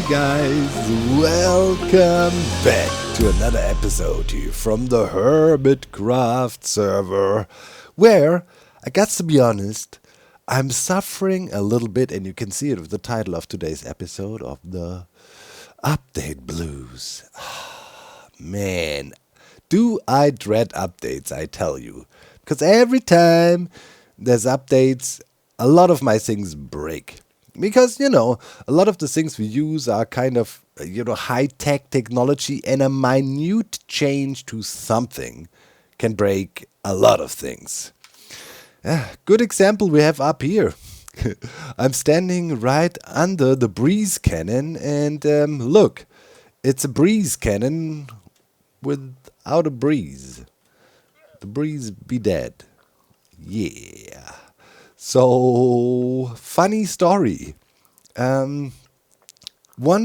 guys, welcome back to another episode here from the Hermitcraft server, where, I got to be honest, I'm suffering a little bit, and you can see it with the title of today's episode of the Update Blues. Man, do I dread updates, I tell you. Because every time there's updates, a lot of my things break. Because, a lot of the things we use are kind of, high-tech technology, and a minute change to something can break a lot of things. Good example we have up here. I'm standing right under the breeze cannon, and look, it's a breeze cannon without a breeze. The breeze be dead. Yeah. So, funny story. One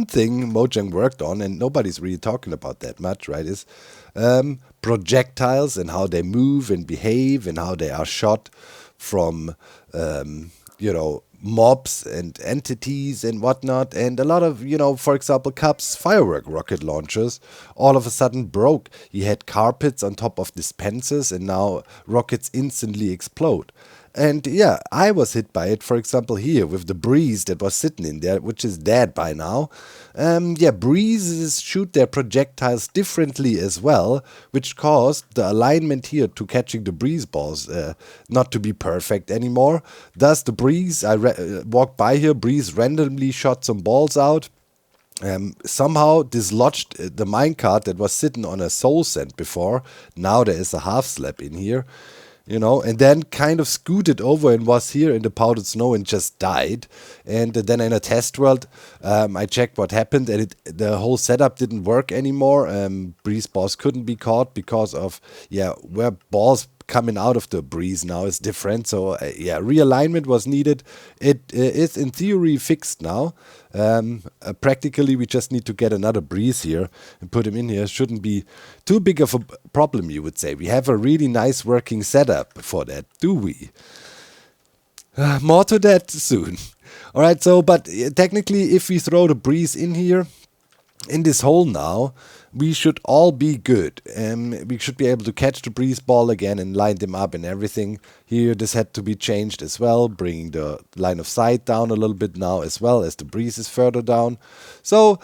thing Mojang worked on, and nobody's really talking about that much, right, is projectiles and how they move and behave and how they are shot from, mobs and entities and whatnot. And a lot of, for example, Cub's firework rocket launchers all of a sudden broke. He had carpets on top of dispensers, and now rockets instantly explode. And yeah, I was hit by it, for example, here with the breeze that was sitting in there, which is dead by now. Breezes shoot their projectiles differently as well, which caused the alignment here to catching the breeze balls not to be perfect anymore. Thus, the breeze, I walked by here, breeze randomly shot some balls out. Somehow dislodged the minecart that was sitting on a soul sand before. Now there is a half slab in here. And then kind of scooted over and was here in the powdered snow and just died. And then in a test world, I checked what happened, and the whole setup didn't work anymore. Breeze balls couldn't be caught because of, where balls coming out of the breeze now is different. So, realignment was needed. It is in theory fixed now. Practically, we just need to get another breeze here and put him in here. Shouldn't be too big of a problem, you would say. We have a really nice working setup for that, do we? More to that soon. All right, but technically, if we throw the breeze in here, in this hole now, we should all be good. We should be able to catch the breeze ball again and line them up and everything. Here, this had to be changed as well, bringing the line of sight down a little bit now as well as the breeze is further down. So,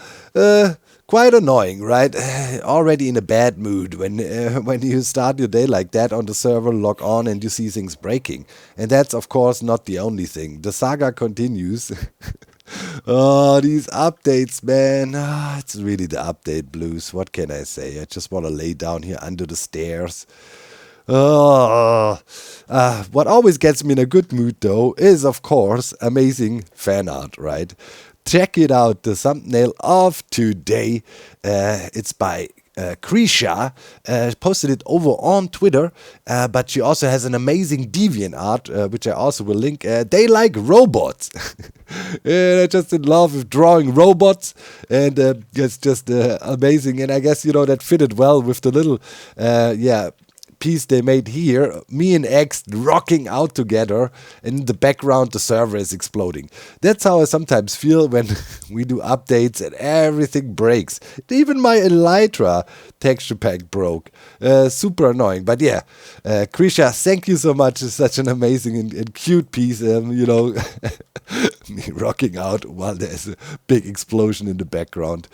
quite annoying, right? Already in a bad mood when you start your day like that on the server, log on, and you see things breaking. And that's, of course, not the only thing. The saga continues. Oh, these updates, man. It's really the update blues. What can I say? I just want to lay down here under the stairs. What always gets me in a good mood, though, is, of course, amazing fan art, right? Check it out, the thumbnail of today. It's by Krisha, posted it over on Twitter, but she also has an amazing DeviantArt, which I also will link. They like robots. And I'm just in love with drawing robots, and it's just amazing. And I guess, that fitted well with the little, piece they made here, me and X rocking out together, and in the background the server is exploding. That's how I sometimes feel when we do updates and everything breaks. Even my Elytra texture pack broke. Super annoying. But Krisha, thank you so much. It's such an amazing and cute piece, me rocking out while there's a big explosion in the background.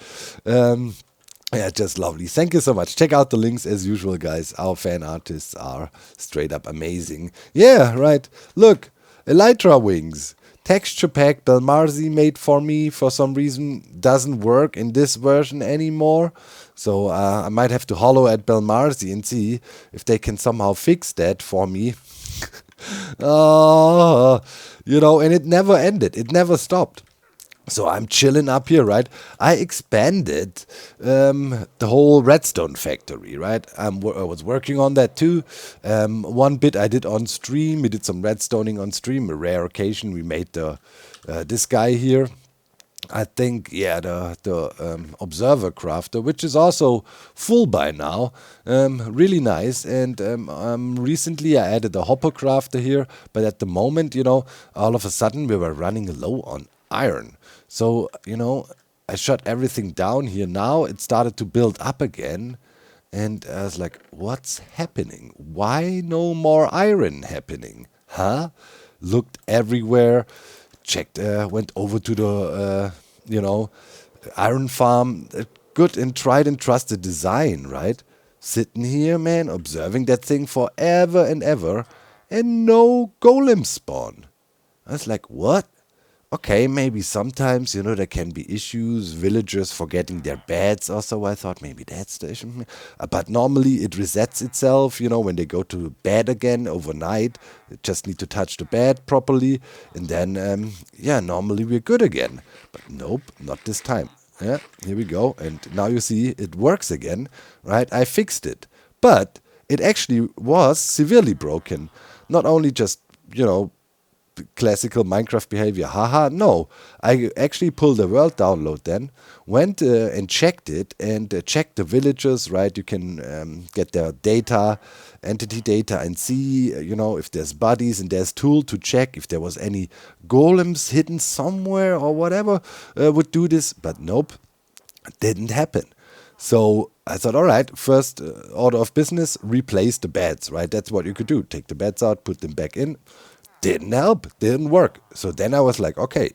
Just lovely. Thank you so much. Check out the links as usual, guys. Our fan artists are straight up amazing. Yeah, right. Look, Elytra wings. Texture pack Belmarzi made for me for some reason doesn't work in this version anymore. So I might have to hollow at Belmarzi and see if they can somehow fix that for me. And it never ended. It never stopped. So I'm chilling up here, right? I expanded the whole redstone factory, right? I was working on that too. One bit I did on stream. We did some redstoning on stream. A rare occasion. We made this guy here. I think, the observer crafter, which is also full by now. Really nice. And recently I added a hopper crafter here. But at the moment, all of a sudden we were running low on iron. So, I shut everything down here. Now it started to build up again. And I was like, what's happening? Why no more iron happening? Huh? Looked everywhere, checked, went over to the, you know, iron farm. Good and tried and trusted design, right? Sitting here, man, observing that thing forever and ever, and no golem spawn. I was like, what? Okay, maybe sometimes, there can be issues, villagers forgetting their beds or so. I thought maybe that's the issue. But normally it resets itself, when they go to bed again overnight. They just need to touch the bed properly. And then, yeah, normally we're good again. But nope, not this time. Yeah, here we go. And now you see it works again, right? I fixed it. But it actually was severely broken. Not only just, classical Minecraft behavior. Haha, no. I actually pulled a world download then, went and checked it, and checked the villagers, right? You can get their data, entity data, and see, if there's bodies, and there's tool to check if there was any golems hidden somewhere or whatever would do this. But nope, didn't happen. So I thought, all right, first order of business, replace the beds, right? That's what you could do. Take the beds out, put them back in. Didn't help, didn't work. So then I was like, okay,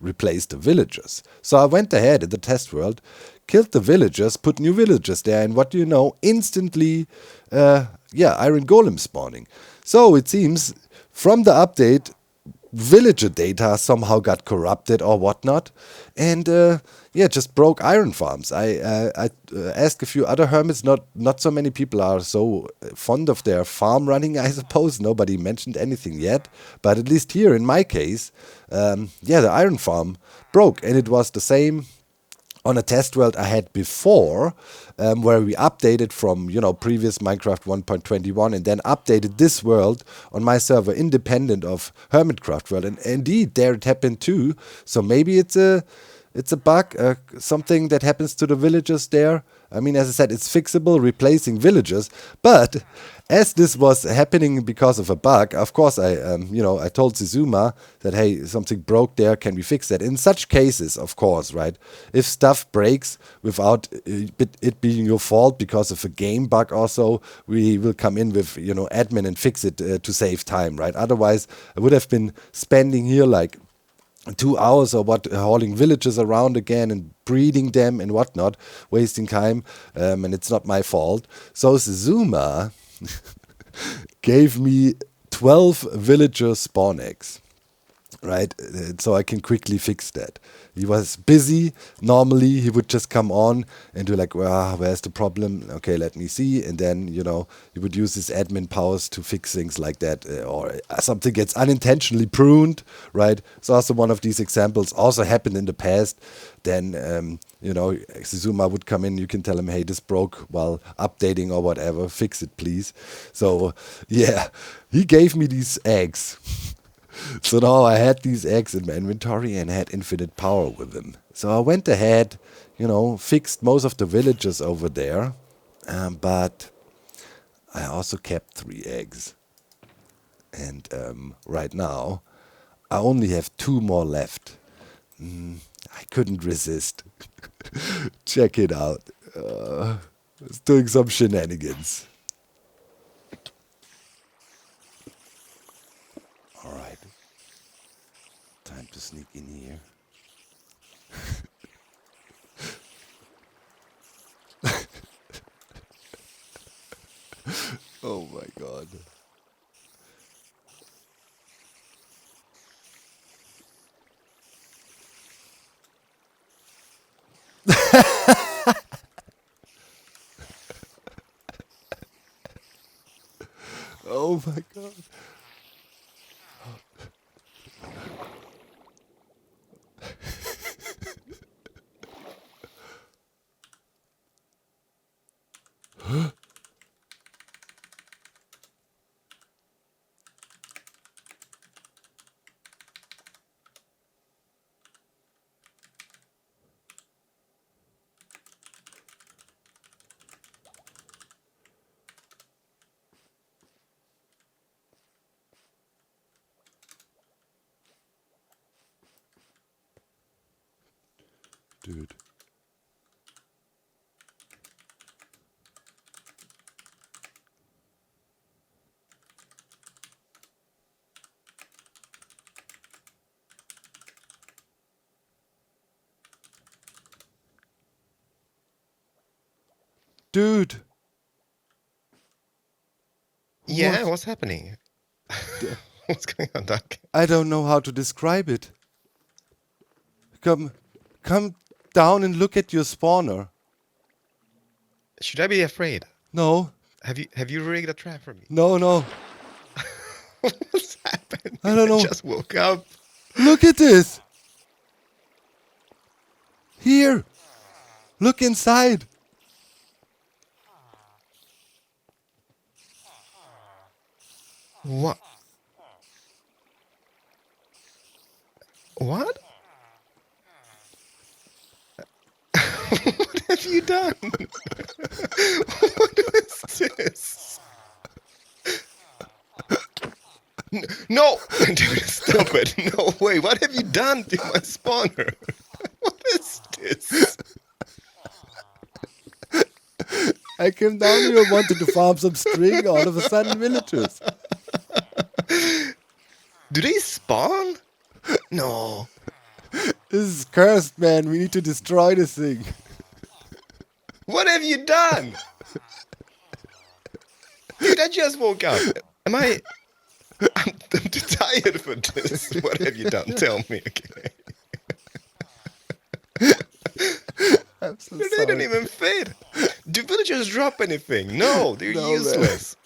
replace the villagers. So I went ahead in the test world, killed the villagers, put new villagers there, and what do you know? Instantly, iron golem spawning. So it seems from the update, villager data somehow got corrupted or whatnot, and just broke iron farms. I asked a few other hermits. Not so many people are so fond of their farm running. I suppose nobody mentioned anything yet, but at least here in my case, the iron farm broke, and it was the same on a test world I had before, where we updated from previous Minecraft 1.21 and then updated this world on my server independent of Hermitcraft world, and indeed there it happened too. So maybe it's a bug, something that happens to the villagers there. I mean, as I said, it's fixable, replacing villagers. But as this was happening because of a bug, of course, I told Zizuma that, hey, something broke there. Can we fix that? In such cases, of course, right? If stuff breaks without it being your fault because of a game bug or so, we will come in with, admin and fix it to save time, right? Otherwise, I would have been spending here like 2 hours or what, hauling villagers around again and breeding them and whatnot, wasting time, and it's not my fault. So Zuma gave me 12 villager spawn eggs, right? So I can quickly fix that. He was busy. Normally, he would just come on and do like, well, where's the problem? Okay, let me see. And then, he would use his admin powers to fix things like that. Or something gets unintentionally pruned, right? It's also one of these examples. Also happened in the past. Then, Zizuma would come in. You can tell him, hey, this broke while updating or whatever. Fix it, please. So, yeah, he gave me these eggs. So now I had these eggs in my inventory and had infinite power with them. So I went ahead, fixed most of the villagers over there, but I also kept 3 eggs. And right now, I only have 2 more left. I couldn't resist. Check it out. It's doing some shenanigans. All right, time to sneak in here. Oh my god. Oh my god. Dude. Dude. Yeah, What? what's happening? What's going on, Doc? I don't know how to describe it. Come down and look at your spawner. Should I be afraid? No, Have you rigged a trap for me? no. What's happening? I don't I know. just woke up. Look at this. Here. Look inside. What? What? What have you done? What is this? No! Dude, stop it. No way. What have you done to my spawner? What is this? I came down here and wanted to farm some string. All of a sudden, villagers. Do they spawn? No. This is cursed, man. We need to destroy this thing. What have you done? Dude, I just woke up. I'm too tired for this. What have you done? Tell me, okay? I'm so They sorry. don't even fit. Do villagers drop anything? No, they're No, man. useless.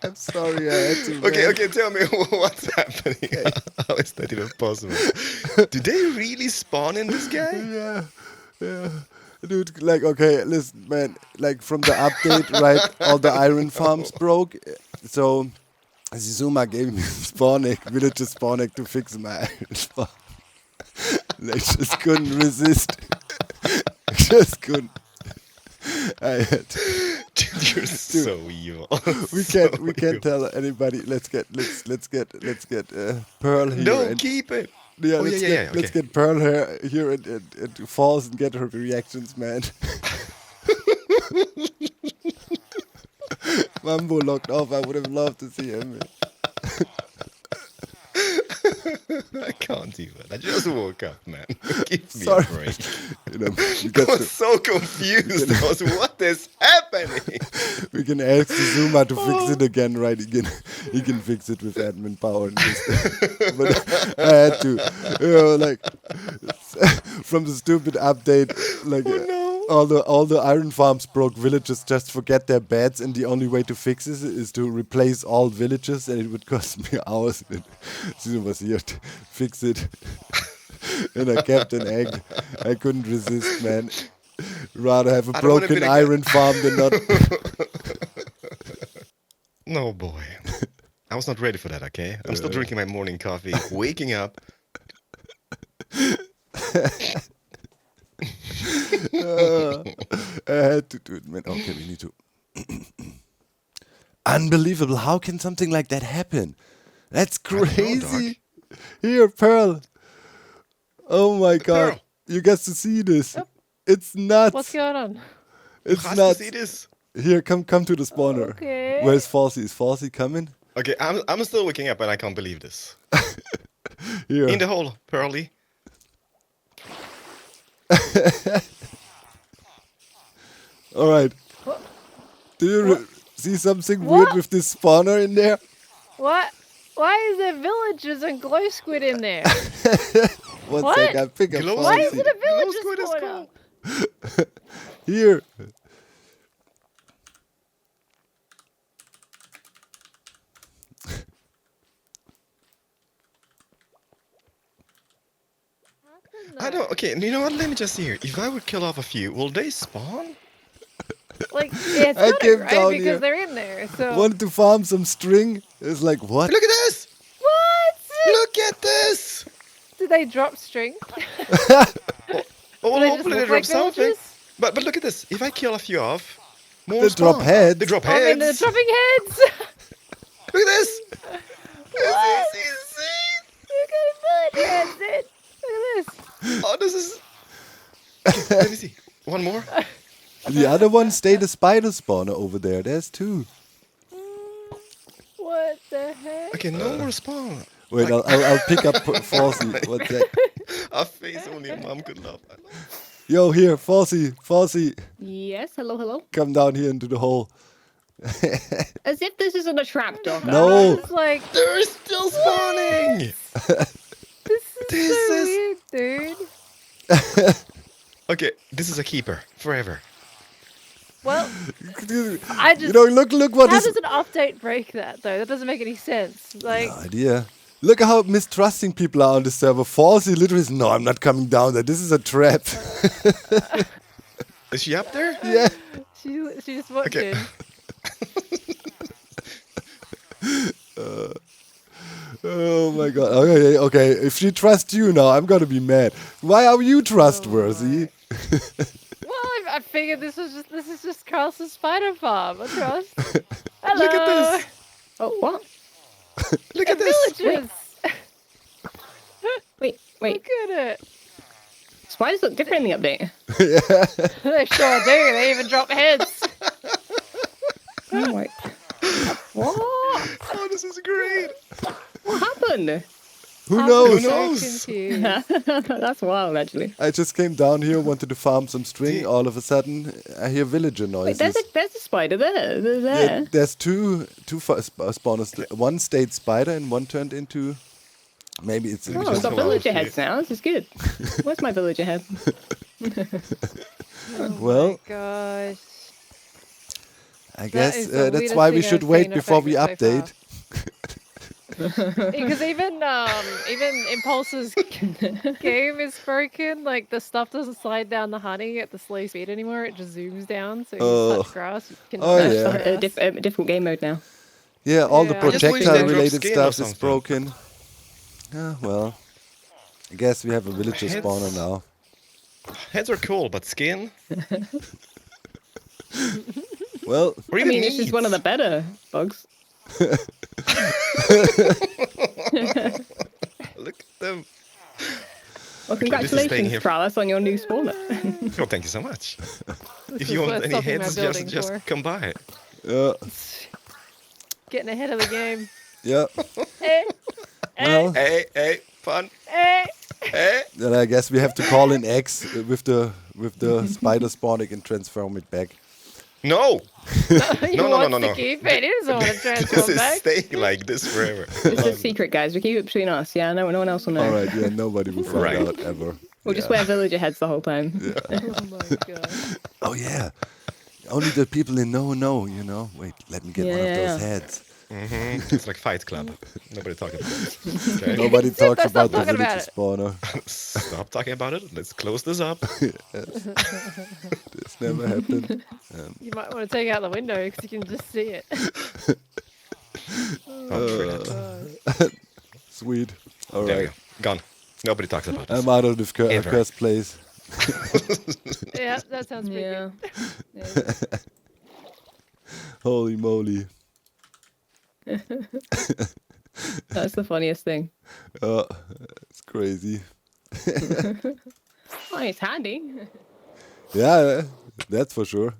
I'm sorry, I had to. Okay, rant. okay, tell me what's happening. How is that even possible? Do they really spawn in this guy? Yeah. Dude, like, okay, listen, man. Like, from the update, right, all the iron farms broke. So, Zizuma gave me spawn egg, villager spawn egg to fix my iron farm. They just couldn't resist. Just couldn't. I had to. Dude, you're so evil. We can't tell anybody. Let's get Pearl here. No, and keep it. yeah, Oh, let's okay. get Pearl here and Falls and get her reactions, man. Mumbo locked off. I would have loved to see him. I can't even. I just woke up, man. Give me Sorry. a break. You know, I was so confused. I was, what is happening? we can ask Zuma to fix it again, right? He can fix it with admin power. And just, but I had to, like from the stupid update, like all the iron farms broke. Villagers just forget their beds, and the only way to fix it is to replace all villages, and it would cost me hours. And Zuma was here to fix it. And I kept an egg. I couldn't resist, man. Rather have a broken iron farm than not. No, boy. I was not ready for that, okay? I'm still drinking my morning coffee, waking up. I had to do it, man. Okay, we need to. Unbelievable. How can something like that happen? That's crazy. Here, Pearl. Oh my god. Pearl. You get to see this. It's nuts. What's going on? It's You nuts. to see this? Here, come to the spawner. Okay. Where's Falsey? Is Falsey coming? Okay, I'm still waking up and I can't believe this. Here. In the hole, Pearly. All right. Do you see something weird with this spawner in there? What? Why is there villagers and glow squid in there? One What? sec, I pick up Glow Why Falsey. is it a villager squid is spawner? Here. I don't. Okay, you know what? Let me just see here. If I would kill off a few, will they spawn? Like, yeah, it's I not came right down because here. they're in there. So Wanted to farm some string. It's like, what? Look at this! what? Look at this! Did they drop string? Oh, well, they just hopefully they look drop like something. villagers? But look at this. If I kill a few off, more They drop spawn. heads. They drop I mean, they're heads. dropping heads. Look at this. What? See? You at villager heads, dude. Look at this. Oh, this is. Okay, let me see. One more. The other one stayed a spider spawner over there. There's two. What the heck? Okay, no more spawn. Wait, I'll pick up Falsey. What's that? A face only a mom could love. Yo, here, Falsey. Yes, hello. Come down here into the hole. As if this isn't a trap, dog. No. It's like, They're still spawning. this is so weird, dude. Okay, this is a keeper forever. Well, I just. Look what How is. does an update break that, though? That doesn't make any sense. Like, No idea. Look at how mistrusting people are on the server. Falsey literally says, no, I'm not coming down there. This is a trap. Is she up there? Yeah. she's just watching. Oh my god. Okay. If she trusts you now, I'm gonna be mad. Why are you trustworthy? Well, I figured this is just Carlson's spider farm. I trust. Hello. Look at this. Oh, what? Look at this. Villagers. Wait. Look at it. Spiders look different in the update. They sure do. They even drop heads. Oh my. What? Oh, this is great. What happened? Who I'm knows? so knows? confused. That's wild, actually. I just came down here, wanted to farm some string. All of a sudden, I hear villager Wait, noises. there's a spider there. They're Yeah, there. there's two spawners. One stayed spider and one turned into. Maybe it's. Oh, just I've got hold on, villager please. heads now. This is good. Where's my villager head? Well, Gosh. I guess is the that's why we weirdest should thing wait I've before we seen so far. update. Because even Impulse's game is broken. Like the stuff doesn't slide down the honey at the slow speed anymore. It just zooms down. So you touch grass. You can Oh, touch yeah. the grass. A difficult game mode now. Yeah, all the Yeah. I just wish they projectile dropped related skin or stuff is something. broken. Yeah, well. I guess we have a villager Heads. spawner now. Heads are cool, but skin? Well, Or I even mean, this is one of the meat. better bugs. Look at them. Well, this is staying congratulations, here. Travis, on your new spawner. Oh, thank you so much. This If is you want worth any stopping my heads, building just for. come by. Getting ahead of the game. yeah. Eh, Well, Hey, fun. eh. Hey. then I guess we have to call in X with the spider spawning and transform it back. No, He No, wants no. to keep it. He doesn't want to this transform is back. staying like this forever. It's a secret, guys. We keep it between us. Yeah, no one else will know. All right, yeah, nobody will find Right. out ever. We'll just wear villager heads the whole time. Oh my god. Oh yeah, only the people in know. Wait, let me get one of Yeah, those yeah. heads. It's like Fight Club. Nobody talking about it. Okay? Nobody talks Let's about stop the talking about villager it. spawner. Stop talking about it. Let's close this up. This never happened. You might want to take out the window because you can just see it. Oh, shit. Sweet. All There we right, go. Gone. Nobody talks about this. I'm out of this Ever. cursed place. Yeah, that sounds pretty Yeah. good. Holy moly! That's the funniest thing. It's crazy. Oh, it's handy. Yeah, that's for sure.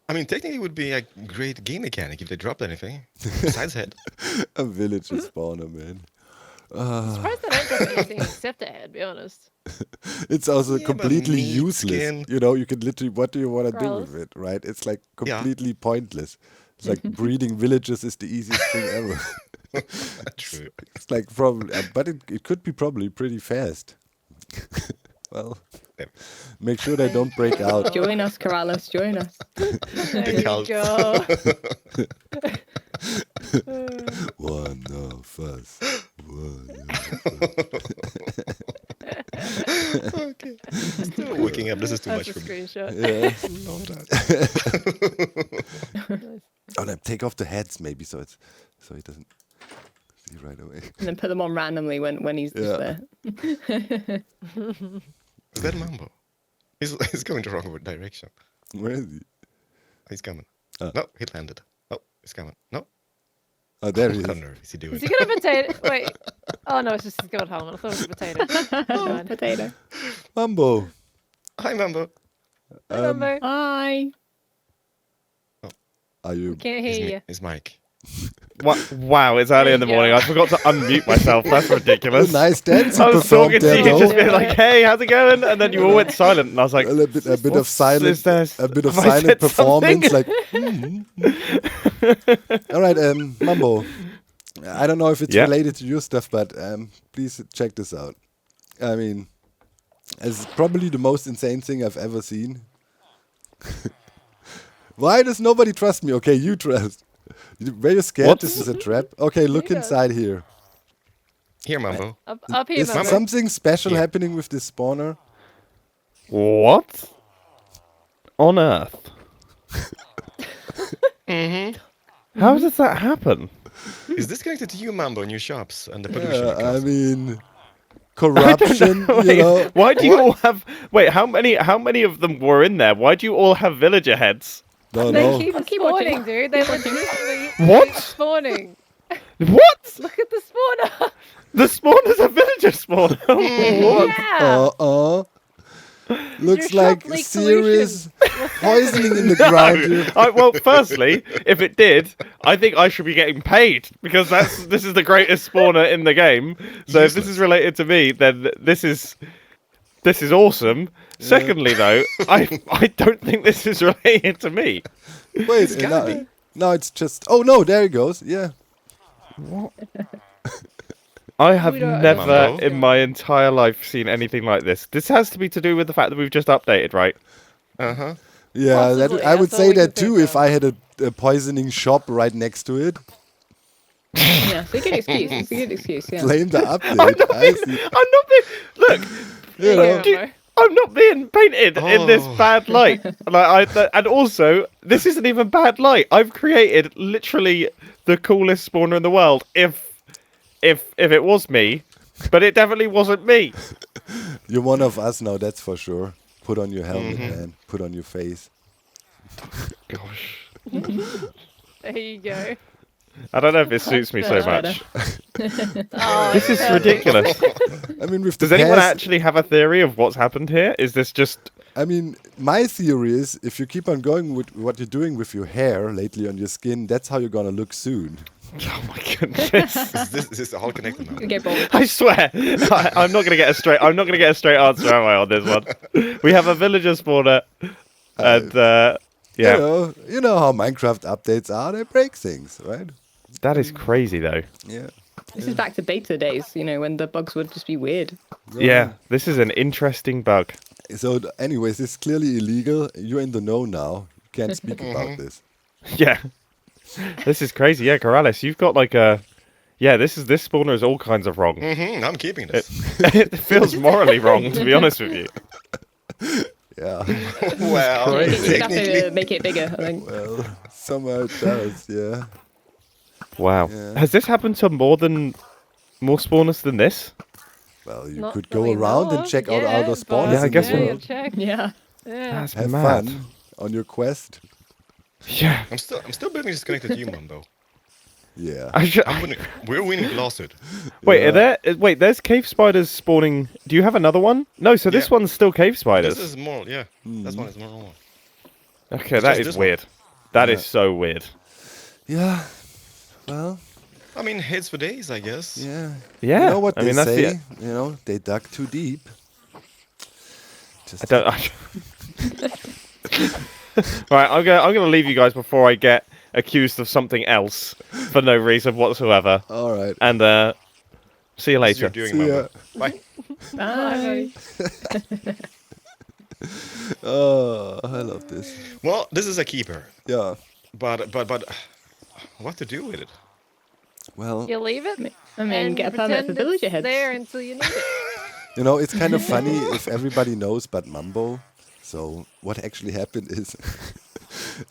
I mean, technically, it would be a great game mechanic if they dropped anything besides head. A villager spawner, man. Surprised they don't drop anything except a head, to be honest. It's also Yeah, but completely meat, useless. skin. You can literally, what do you want to do Gross. with it, right? It's like Yeah. completely pointless. It's like breeding villagers is the easiest thing ever. True. It's like probably, but it could be probably pretty fast. Well, Yeah. make sure they don't break out. Join us, Corrales. Join us. There you cult. go. One of us. Okay. Still waking up. This is too That's much a for me. screenshot. Yeah. No, that. Oh, no, take off the heads maybe so he doesn't see right away. And then put them on randomly when he's just Yeah. there. Is that Mumbo? He's going the wrong direction. Where is he? He's coming. Ah. No, he landed. Oh, he's coming. No. Oh, there he I is. don't know. Is he doing? Is he got a potato? Wait. Oh no, it's just his gold helmet. I thought it was a potato. Never mind. Potato. Mumbo. Hi, Mumbo. Hi, Mumbo. Hi. Are you? Can't hear you. Is Mike? Wow, it's early in the There you morning. go. I forgot to unmute myself. That's ridiculous. Nice dance you I was talking performed to you, there, just though. being like, "Hey, how's it going?" And then you all went silent, and I was like, Well, a bit of "What's silent, this? a bit of Have I silent said something?" performance. Like, all right, Mumbo. I don't know if it's Yeah. related to your stuff, but please check this out. I mean, it's probably the most insane thing I've ever seen. Why does nobody trust me? Okay, you trust. Were you scared What? this is a trap? Okay, look Yeah. inside here. Here, Mumbo. Up here, Is Mumbo. something special Here. happening with this spawner? "What on earth? How does that happen?" Is this connected to you, Mumbo, and your shops and the pollution? it I causes? mean, corruption, you Wait, know. why do you all have? Wait, how many of them were in there? Why do you all have villager heads? No, They no. keep Keep spawning, watching. dude. They legitimately What? keep spawning. What? Look at the spawner. The spawner's a villager spawner. What? Yeah. Looks Your like shop leaks serious poisoning in the ground. Dude. Well, firstly, if it did, I think I should be getting paid because this is the greatest spawner in the game. So if this is related to me, then this is awesome. Secondly, though, I don't think this is related to me. Wait, no, it's just. Oh no, there he goes. Yeah. I have We don't never understand. in my entire life seen anything like this. This has to be to do with the fact that we've just updated, right? Uh-huh. Yeah, Possibly, I would that's all say we can that too think if of. I had a poisoning shop right next to it. Yeah, it's a good excuse. It's a good excuse. Yeah. Blame the I'm update. not I being, see. I'm not being, look, You know, Yeah, Mumbo. I'm not being painted in this Oh. bad light. And also, this isn't even bad light. I've created literally the coolest spawner in the world. If it was me, but it definitely wasn't me. you're one of us now, that's for sure. Put on your helmet, man. Put on your face. Gosh, There you go. I don't know if it suits me so Better. much. Oh, This is perfect. ridiculous. I mean, with the Does anyone past- actually have a theory of what's happened here? Is this just? I mean, my theory is if you keep on going with what you're doing with your hair lately on your skin, that's how you're gonna look soon. Oh my goodness! Is this all connected now? Okay, bold. I swear, I'm not gonna get a straight. I'm not gonna get a straight answer, am I, on this one? We have a villager spawner, and yeah, You know how Minecraft updates are. They break things, right? that is crazy though. Yeah. This is back to beta days, when the bugs would just be weird. Yeah, this is an interesting bug. So, anyways, it's clearly illegal. You're in the know now. You can't speak about this. Yeah, this is crazy. Yeah, Corrales, you've got like a. Yeah, this spawner is all kinds of wrong. I'm keeping this. It feels morally wrong, to be honest with you. Yeah. Well, You just have technically, to make it bigger, I think. Well, somehow it does. Yeah. Wow, Yeah. has this happened to more spawners than this? Well, you Not could that go we around know and of, check out yeah, all the but- spawners. Yeah, I in guess the we- Yeah, world. check. Yeah. Yeah. That's Have mad. fun on your quest. Yeah, I'm still building this connected to you, Mumbo. Yeah. We're winning lawsuit. Wait, Yeah. there's cave spiders spawning. Do you have another one? No, so this Yeah. one's still cave spiders. This is more, yeah. This one is more normal. Okay, It's that just is this one. weird. That is Yeah. so weird. Yeah. Well, I mean, hits for days, I guess. yeah. Yeah, You know what I they mean that's say? the. You know, they dug too deep. Just I don't. Right, I'm gonna leave you guys before I get accused of something else for no reason whatsoever. All right. And see you This is later. your doing, See ya. Mumbo. Bye. Bye. Oh, I love this. Well, this is a keeper, Yeah. but what to do with it? Well, You leave it. I mean, and get a permit for pretend villager it's heads. there until you need it. you know, it's kind of funny if everybody knows but Mumbo. So what actually happened is,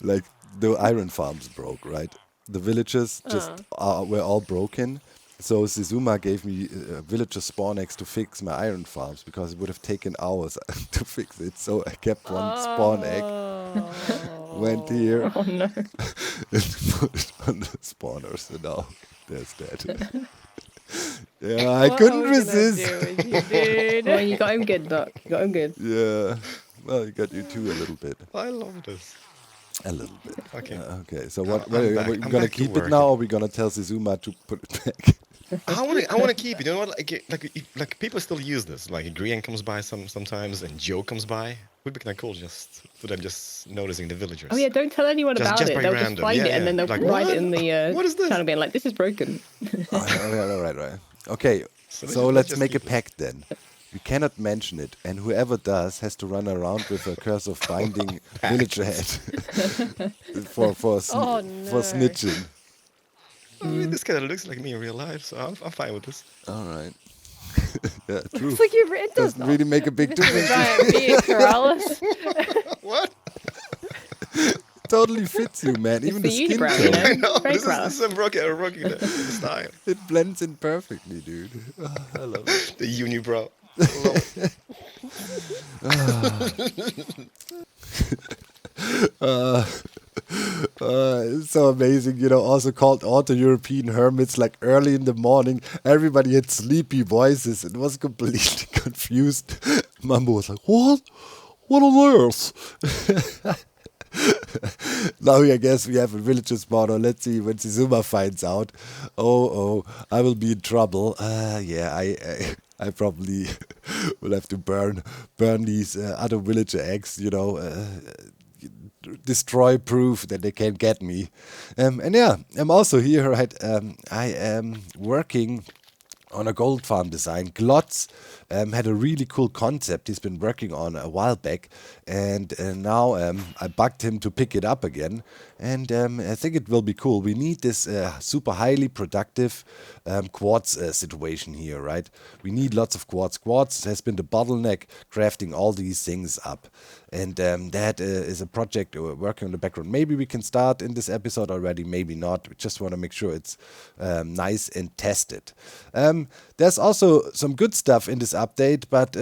like, the iron farms broke, right? The villages just were all broken. So Zizuma gave me a villager spawn X to fix my iron farms because it would have taken hours to fix it. So I kept one spawn egg. Went here Oh no. and put it on the spawner. So now there's that. Yeah, I What couldn't are we gonna resist. do with you, dude? Well, you got him good, Doc. You got him good. Yeah. Well, you got you too a little bit. I love this. A little bit. Okay. Okay. So I'm what are back. we I'm gonna back to keep it work. now, or are we gonna tell Zizuma to put it back? I want to keep it. You know what? Like people still use this. Like Grian comes by sometimes, and Joe comes by. Would be kind of cool just for them just noticing the villagers. Oh yeah, don't tell anyone Just- about just it. by They'll random. just find Yeah, it and then yeah. they'll Like, write what? it in the What is this? channel being like, this is broken. All right. Okay. So So let's let's just make a keep it. pact then. We cannot mention it, and whoever does has to run around with a curse of binding villager head for Oh, for no. snitching. I mean, this kind of looks like me in real life, so I'm fine with this. All right. Yeah, true. It's like it does Doesn't not. really make a big This is a difference. giant bee Corrales. What? Totally fits you, man. Even the the skin unibrow, you tone. know? I know. Very This proud. is some rocking the style. It blends in perfectly, dude. Oh, I love it. The unibrow. Lol. It's so amazing, you know, also called Auto-European Hermits, like early in the morning, everybody had sleepy voices and was completely confused. Mumbo was like, what? What on earth? Now I guess we have a villager spawner. Let's see when Zizuma finds out. Oh, I will be in trouble. Yeah, I probably will have to burn these other villager eggs, you know, destroy proof that they can't get me. And yeah, I'm also here, right? I am working on a gold farm design. Glotz had a really cool concept he's been working on a while back, and now I bugged him to pick it up again, and I think it will be cool. We need this super highly productive quartz situation here, right? We need lots of quartz. Quartz has been the bottleneck crafting all these things up, and that is a project we're working on the background. Maybe we can start in this episode already, maybe not. We just want to make sure it's nice and tested. There's also some good stuff in this update, but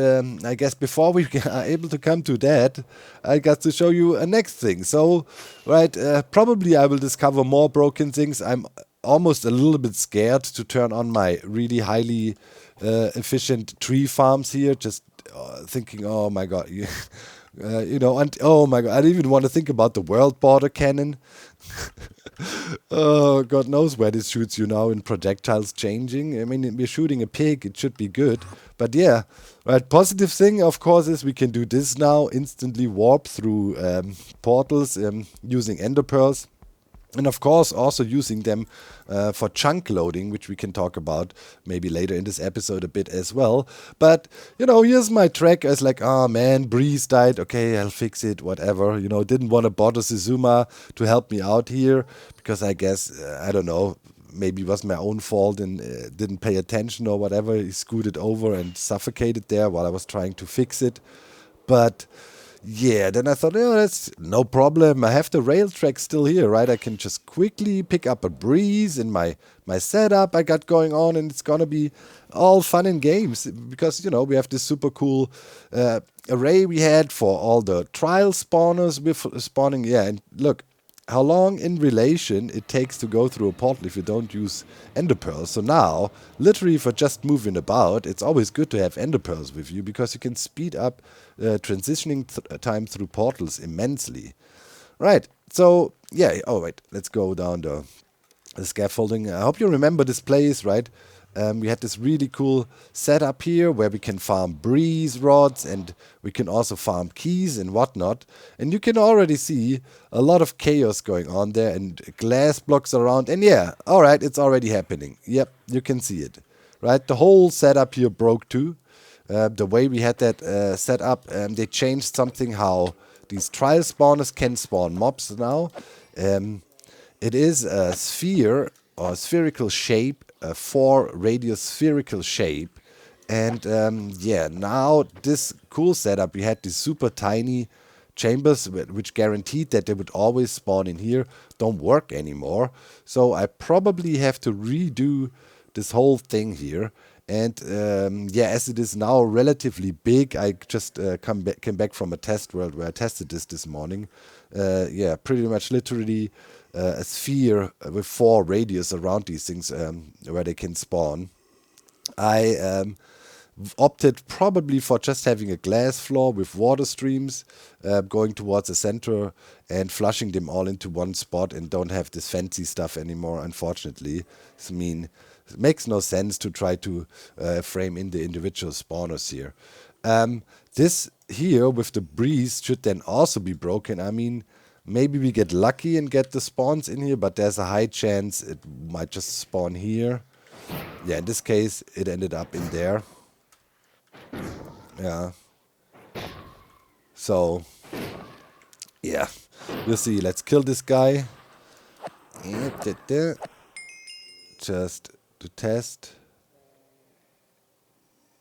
I guess before we are able to come to that, I got to show you a next thing. So, right, probably I will discover more broken things. I'm almost a little bit scared to turn on my really highly efficient tree farms here, just thinking, oh my god, you know, and oh my god, I don't even want to think about the world border cannon. Oh, God knows where this shoots you now in projectiles changing. I mean, we're shooting a pig, it should be good. But yeah, right, positive thing, of course, is we can do this now, instantly warp through portals using ender pearls. And of course, also using them for chunk loading, which we can talk about maybe later in this episode a bit as well. But, you know, here's my track. I was like, oh man, Breeze died. Okay, I'll fix it, whatever. You know, didn't want to bother Zizuma to help me out here because I guess, I don't know, maybe it was my own fault and didn't pay attention or whatever. He scooted over and suffocated there while I was trying to fix it. But yeah, then I thought, yeah, that's no problem. I have the rail track still here, right? I can just quickly pick up a breeze in my setup I got going on, and it's gonna be all fun and games because, you know, we have this super cool array we had for all the trial spawners with spawning. Yeah, and look how long in relation it takes to go through a portal if you don't use ender pearls. So now, literally for just moving about, it's always good to have ender pearls with you because you can speed up transitioning time through portals immensely. Right, so yeah, oh wait, let's go down the scaffolding. I hope you remember this place, right? We had this really cool setup here where we can farm breeze rods and we can also farm keys and whatnot. And you can already see a lot of chaos going on there and glass blocks around. And yeah, all right, it's already happening. Yep, you can see it, right? The whole setup here broke too. The way we had that set up, they changed something how these trial spawners can spawn mobs now. It is a sphere or spherical shape, a 4 radius spherical shape. And yeah, now this cool setup, we had these super tiny chambers which guaranteed that they would always spawn in here, don't work anymore. So I probably have to redo this whole thing here. And yeah, as it is now relatively big, I just came back from a test world where I tested this morning. Yeah, pretty much literally a sphere with 4 radius around these things where they can spawn. I opted probably for just having a glass floor with water streams going towards the center and flushing them all into one spot, and don't have this fancy stuff anymore, unfortunately. I mean, it makes no sense to try to frame in the individual spawners here. This here with the breeze should then also be broken. I mean, maybe we get lucky and get the spawns in here, but there's a high chance it might just spawn here. Yeah, in this case, it ended up in there. Yeah. So, yeah. We'll see. Let's kill this guy. Just to test.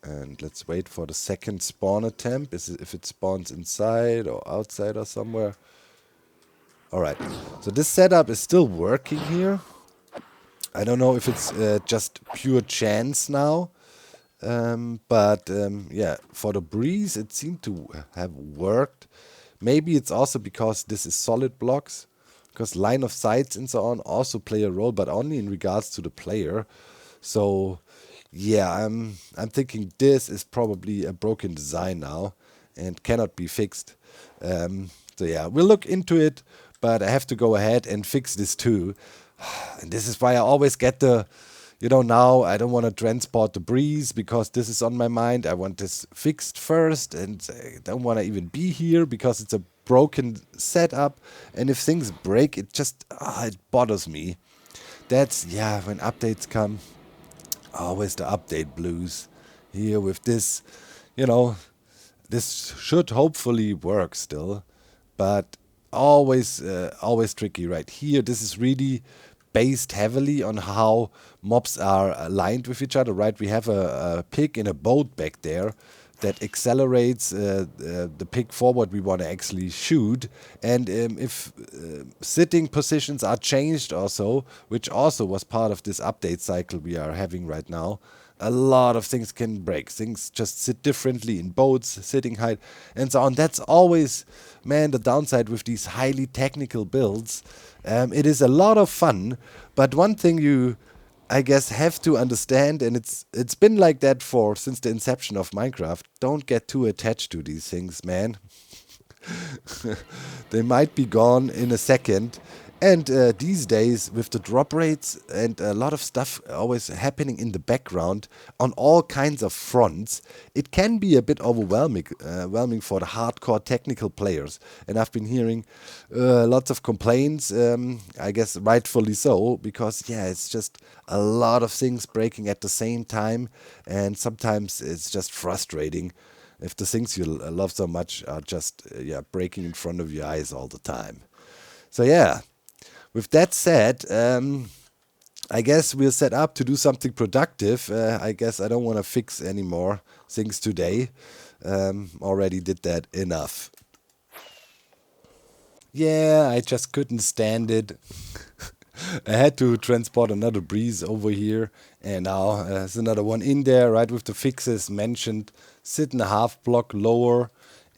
And let's wait for the second spawn attempt. If it spawns inside or outside or somewhere. Alright. So this setup is still working here. I don't know if it's just pure chance now. But yeah, for the breeze, it seemed to have worked. Maybe it's also because this is solid blocks, because line of sights and so on also play a role, but only in regards to the player. So yeah, I'm thinking this is probably a broken design now and cannot be fixed. So yeah, we'll look into it, but I have to go ahead and fix this too. And this is why I always get the, now I don't want to transport the breeze because this is on my mind. I want this fixed first, and I don't want to even be here because it's a broken setup. And if things break, it just, it bothers me. That's, yeah, when updates come, always the update blues. Here with this, this should hopefully work still, but always tricky right here. This is really based heavily on how mobs are aligned with each other, right? We have a pig in a boat back there that accelerates the pig forward we want to actually shoot. And if sitting positions are changed also, which also was part of this update cycle we are having right now, a lot of things can break. Things just sit differently in boats, sitting height, and so on. That's always, man, the downside with these highly technical builds. It is a lot of fun, but one thing you, I guess, have to understand, and it's been like that since the inception of Minecraft. Don't get too attached to these things, man. They might be gone in a second. And these days, with the drop rates and a lot of stuff always happening in the background on all kinds of fronts, it can be a bit overwhelming for the hardcore technical players. And I've been hearing lots of complaints, I guess rightfully so, because, yeah, it's just a lot of things breaking at the same time. And sometimes it's just frustrating if the things you love so much are just breaking in front of your eyes all the time. So, yeah. With that said, I guess we're set up to do something productive. I guess I don't want to fix any more things today. Already did that enough. Yeah, I just couldn't stand it. I had to transport another breeze over here. And now there's another one in there, right, with the fixes mentioned. Sitting a half block lower.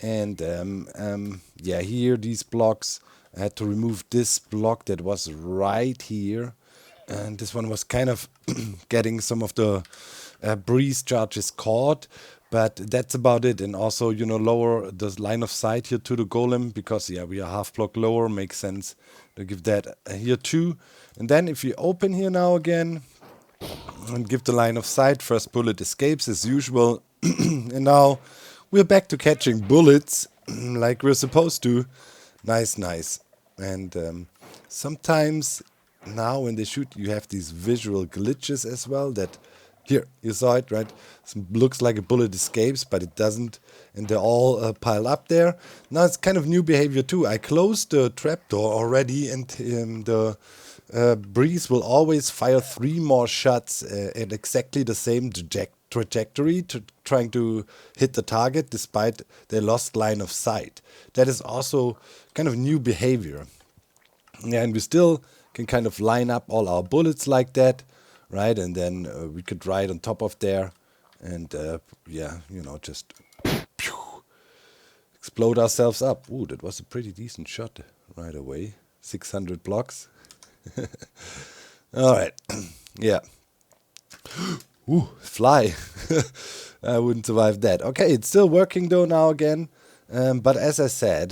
And yeah, here, these blocks. I had to remove this block that was right here. And this one was kind of getting some of the breeze charges caught. But that's about it. And also, lower the line of sight here to the golem. Because, yeah, we are half block lower. Makes sense to give that here too. And then if we open here now again. And give the line of sight. First bullet escapes as usual. And now we're back to catching bullets. Like we're supposed to. Nice. And sometimes now when they shoot, you have these visual glitches as well that, here, you saw it, right? Looks like a bullet escapes, but it doesn't. And they're all piled up there. Now it's kind of new behavior too. I closed the trapdoor already, and the breeze will always fire 3 more shots at exactly the same trajectory, trying to hit the target despite their lost line of sight. That is also kind of new behavior. Yeah, and we still can kind of line up all our bullets like that, right? And then we could ride on top of there and yeah, just explode ourselves up. Ooh, that was a pretty decent shot right away. 600 blocks. All right, yeah. Ooh, fly. I wouldn't survive that. Okay, it's still working though now again. But as I said,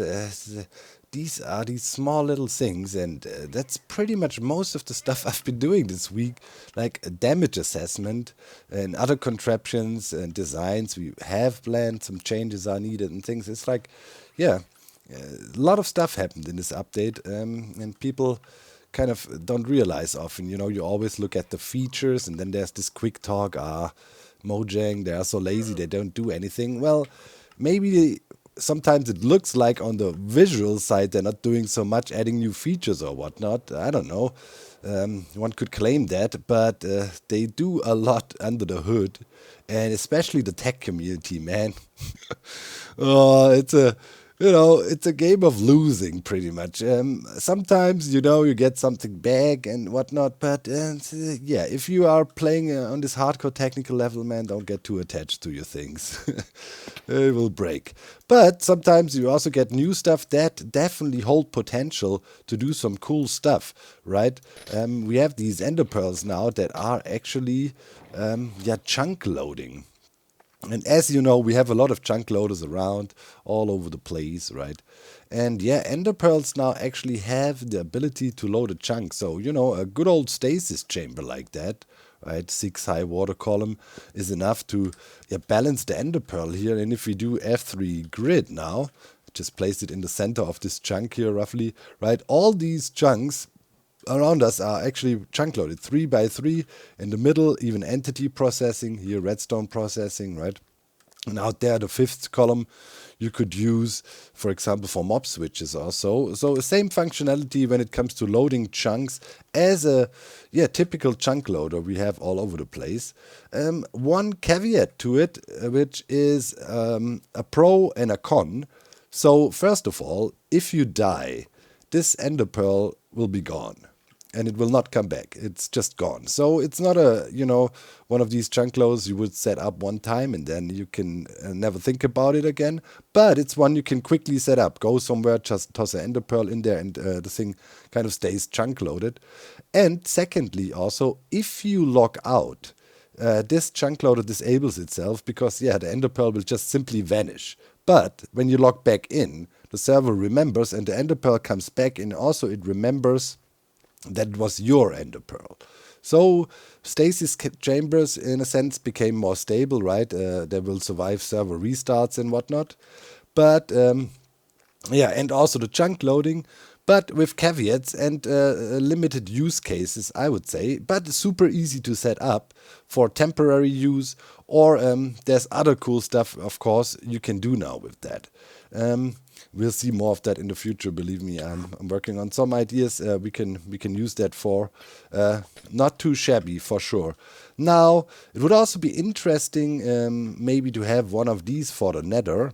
these are these small little things, and that's pretty much most of the stuff I've been doing this week, like a damage assessment and other contraptions and designs. We have planned, some changes are needed and things. It's like, yeah, a lot of stuff happened in this update, and people kind of don't realize often. You always look at the features, and then there's this quick talk, Mojang, they are so lazy, they don't do anything. Well, maybe sometimes it looks like on the visual side they're not doing so much, adding new features or whatnot. I don't know. One could claim that, but they do a lot under the hood, and especially the tech community, man. Oh, it's a game of losing, pretty much. Sometimes, you get something back and whatnot, but yeah, if you are playing on this hardcore technical level, man, don't get too attached to your things. It will break. But sometimes you also get new stuff that definitely hold potential to do some cool stuff, right? We have these ender pearls now that are actually chunk loading. And as you know, we have a lot of chunk loaders around all over the place, right? And yeah, ender pearls now actually have the ability to load a chunk. So, a good old stasis chamber like that, right? 6 high water column is enough to balance the ender pearl here. And if we do F3 grid now, just place it in the center of this chunk here roughly, right? All these chunks around us are actually chunk loaded 3 by 3 in the middle, even entity processing here, redstone processing, right? And out there, the 5th column you could use, for example, for mob switches also. So the same functionality when it comes to loading chunks as a typical chunk loader we have all over the place. One caveat to it, which is a pro and a con. So first of all, if you die, this ender pearl will be gone. And it will not come back. It's just gone. So it's not one of these chunk loads you would set up one time and then you can never think about it again. But it's one you can quickly set up. Go somewhere, just toss an ender pearl in there, and the thing kind of stays chunk loaded. And secondly, also, if you log out, this chunk loader disables itself because, the ender pearl will just simply vanish. But when you log back in, the server remembers and the ender pearl comes back, and also it remembers that was your ender pearl. So stasis chambers, in a sense, became more stable, right? They will survive server restarts and whatnot. But and also the chunk loading, but with caveats and limited use cases, I would say. But super easy to set up for temporary use, or there's other cool stuff, of course, you can do now with that. We'll see more of that in the future. Believe me, I'm working on some ideas we can use that for. Not too shabby, for sure. Now, it would also be interesting maybe to have one of these for the Nether.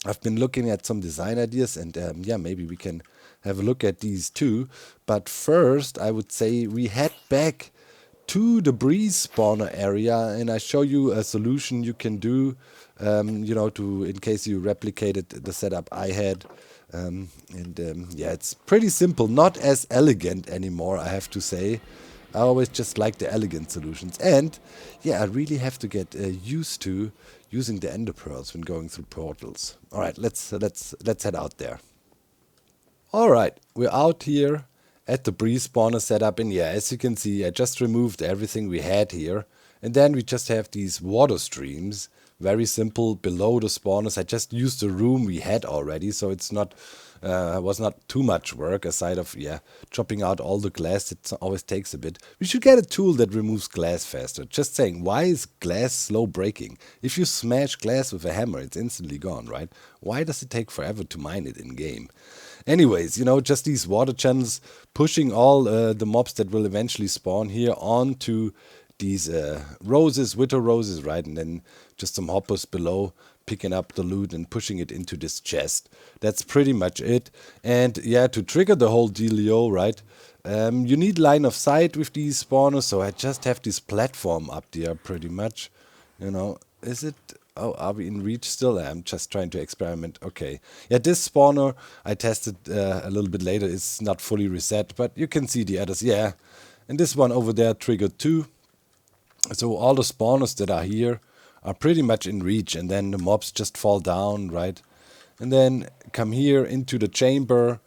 I've been looking at some design ideas, and maybe we can have a look at these too. But first, I would say we head back to the breeze spawner area, and I show you a solution you can do, in case you replicated the setup I had. It's pretty simple, not as elegant anymore, I have to say. I always just like the elegant solutions. And I really have to get used to using the ender pearls when going through portals. All right, let's head out there. All right, we're out here at the breeze spawner setup, and as you can see, I just removed everything we had here, and then we just have these water streams, very simple, below the spawners. I just used the room we had already, so it's not was not too much work aside of chopping out all the glass. It always takes a bit. We should get a tool that removes glass faster. Just saying, why is glass slow breaking? If you smash glass with a hammer, it's instantly gone, right? Why does it take forever to mine it in game? Anyways, just these water channels pushing all the mobs that will eventually spawn here onto these roses, witter roses, right? And then just some hoppers below picking up the loot and pushing it into this chest. That's pretty much it. And to trigger the whole dealio, right? You need line of sight with these spawners, so I just have this platform up there pretty much. You know, is it? Oh, are we in reach still? I'm just trying to experiment. Okay. Yeah, this spawner I tested a little bit later. It's not fully reset, but you can see the others. Yeah. And this one over there triggered too. So all the spawners that are here are pretty much in reach, and then the mobs just fall down, right? And then come here into the chamber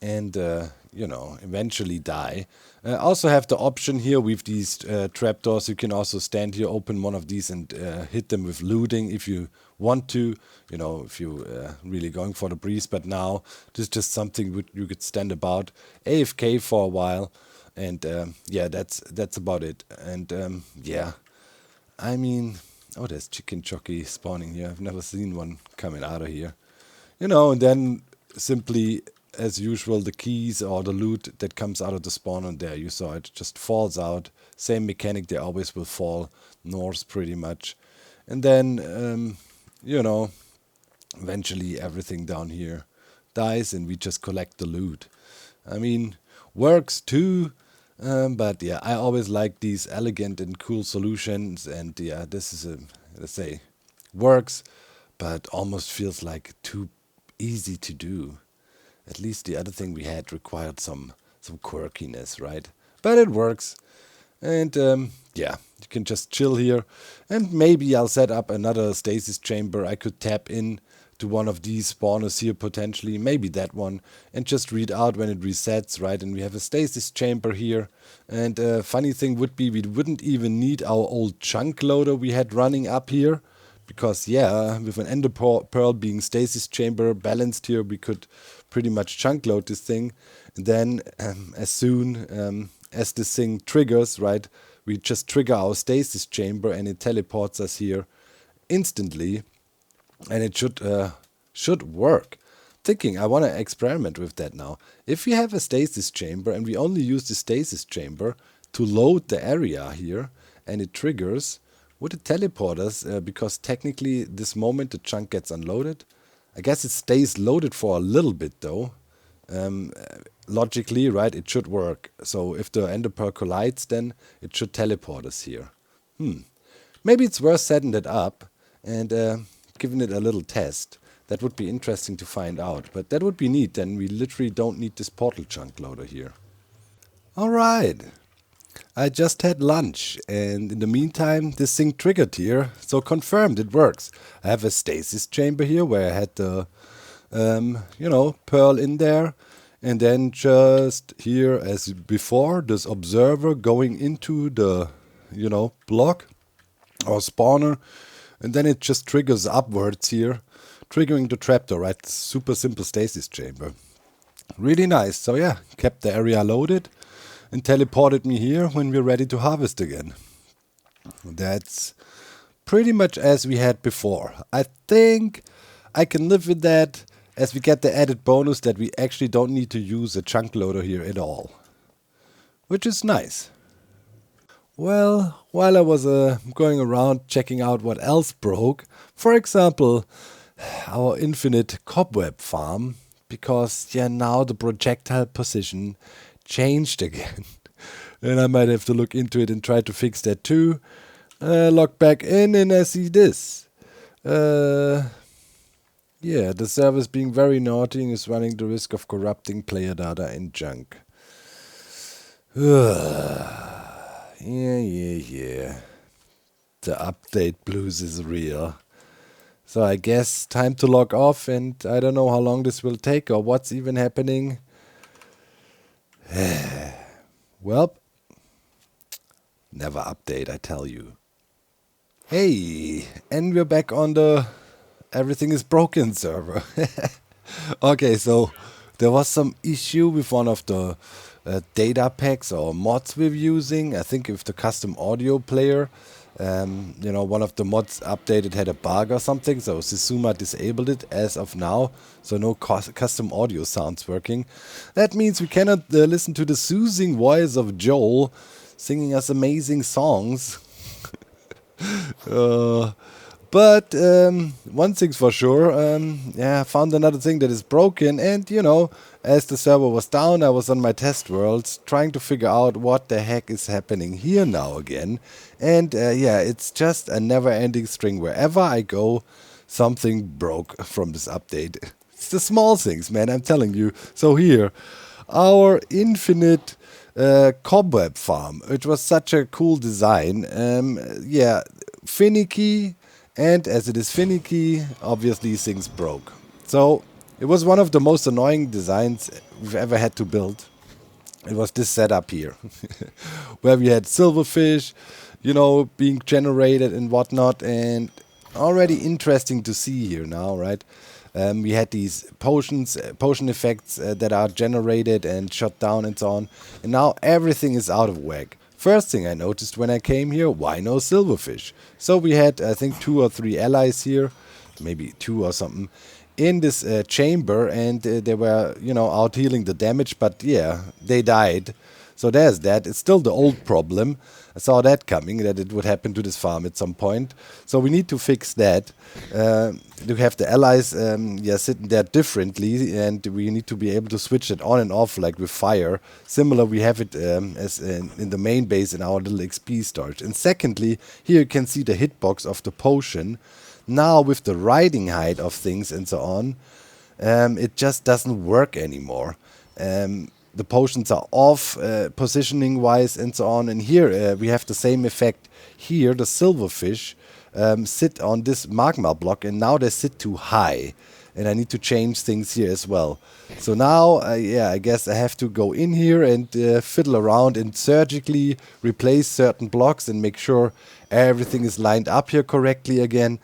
and, you know, eventually die. Also have the option here with these trapdoors. You can also stand here, open one of these and hit them with looting if you want to, you know, if you really going for the breeze. But now this is just something you could stand about AFK for a while. And yeah, that's about it. And yeah, I mean, oh, there's chicken jockey spawning here. I've never seen one coming out of here. You know, and then simply, as usual, the keys or the loot that comes out of the spawner there, you saw it, just falls out. Same mechanic, they always will fall north pretty much. And then, you know, eventually everything down here dies and we just collect the loot. I mean, works too. But yeah, I always like these elegant and cool solutions, and yeah, this is let's say, works, but almost feels like too easy to do. At least the other thing we had required some quirkiness, right? But it works, and yeah, you can just chill here, and maybe I'll set up another stasis chamber. I could tap in to one of these spawners here potentially, maybe that one, and just read out when it resets, right? And we have a stasis chamber here. And funny thing would be we wouldn't even need our old chunk loader we had running up here, because yeah, with an ender pearl being stasis chamber balanced here, we could pretty much chunk load this thing. And then as soon as this thing triggers, right, we just trigger our stasis chamber and it teleports us here instantly. And it should work. Thinking, I want to experiment with that now. If we have a stasis chamber and we only use the stasis chamber to load the area here, and it triggers, would it teleport us? Because technically, this moment the chunk gets unloaded. I guess it stays loaded for a little bit though. Logically, right, it should work. So if the ender pearl collides, then it should teleport us here. Maybe it's worth setting that up and giving it a little test. That would be interesting to find out, but that would be neat. Then we literally don't need this portal chunk loader here. Alright, I just had lunch, and in the meantime this thing triggered here, so confirmed it works. I have a stasis chamber here where I had the you know, pearl in there, and then just here as before, this observer going into the, you know, block or spawner. And then it just triggers upwards here, triggering the trapdoor, right? Super simple stasis chamber. Really nice. So yeah, kept the area loaded and teleported me here when we're ready to harvest again. That's pretty much as we had before. I think I can live with that, as we get the added bonus that we actually don't need to use a chunk loader here at all. Which is nice. Well, while I was going around checking out what else broke, for example, our infinite cobweb farm, because yeah, now the projectile position changed again. And I might have to look into it and try to fix that too. Log back in and I see this. Yeah, the service being very naughty and is running the risk of corrupting player data and junk. Yeah. The update blues is real. So I guess time to log off, and I don't know how long this will take or what's even happening. Well, never update, I tell you. Hey, and we're back on the everything is broken server. Okay, so there was some issue with one of the data packs or mods we're using. I think with the custom audio player, you know, one of the mods updated had a bug or something, so Sisuma disabled it as of now, so no custom audio sounds working. That means we cannot listen to the soothing voice of Joel singing us amazing songs. But But one thing's for sure, yeah, I found another thing that is broken, and as the server was down, I was on my test worlds trying to figure out what the heck is happening here now again. And yeah, it's just a never-ending string. Wherever I go, something broke from this update. It's the small things, man, I'm telling you. So here, our infinite cobweb farm, which was such a cool design. Yeah, finicky. And as it is finicky, obviously things broke. So it was one of the most annoying designs we've ever had to build. It was this setup here, where we had silverfish, being generated and whatnot, and already interesting to see here now, right? We had these potion effects that are generated and shut down and so on, and now everything is out of whack. First thing I noticed when I came here, why no silverfish? So we had, I think, 2 or 3 allies here, maybe 2 or something, in this chamber, and they were, out healing the damage, but yeah, they died. So there's that. It's still the old problem. I saw that coming, that it would happen to this farm at some point. So we need to fix that. You have the allies sitting there differently, and we need to be able to switch it on and off like with fire. Similar, we have it as in the main base in our little XP storage. And secondly, here you can see the hitbox of the potion. Now with the riding height of things and so on, it just doesn't work anymore. The potions are off positioning wise and so on, and here we have the same effect. Here the silverfish sit on this magma block, and now they sit too high, and I need to change things here as well. So now yeah, I guess I have to go in here and fiddle around and surgically replace certain blocks and make sure everything is lined up here correctly again.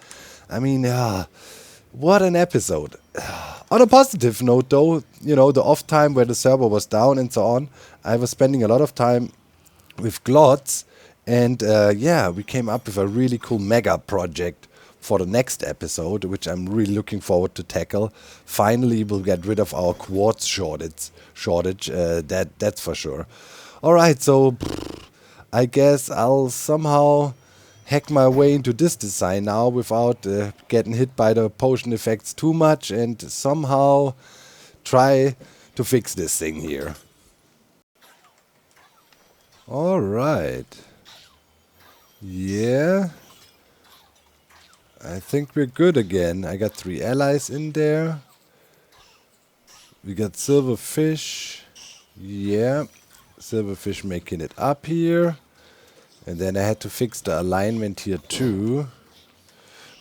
I mean, what an episode. On a positive note, though, the off time where the server was down and so on, I was spending a lot of time with Glots, and yeah, we came up with a really cool mega project for the next episode, which I'm really looking forward to tackle. Finally, we'll get rid of our quartz shortage, that's for sure. Alright, so I guess I'll somehow hack my way into this design now without getting hit by the potion effects too much, and somehow try to fix this thing here. Alright. Yeah. I think we're good again. I got 3 allies in there. We got silverfish. Yeah. Silverfish making it up here. And then I had to fix the alignment here too.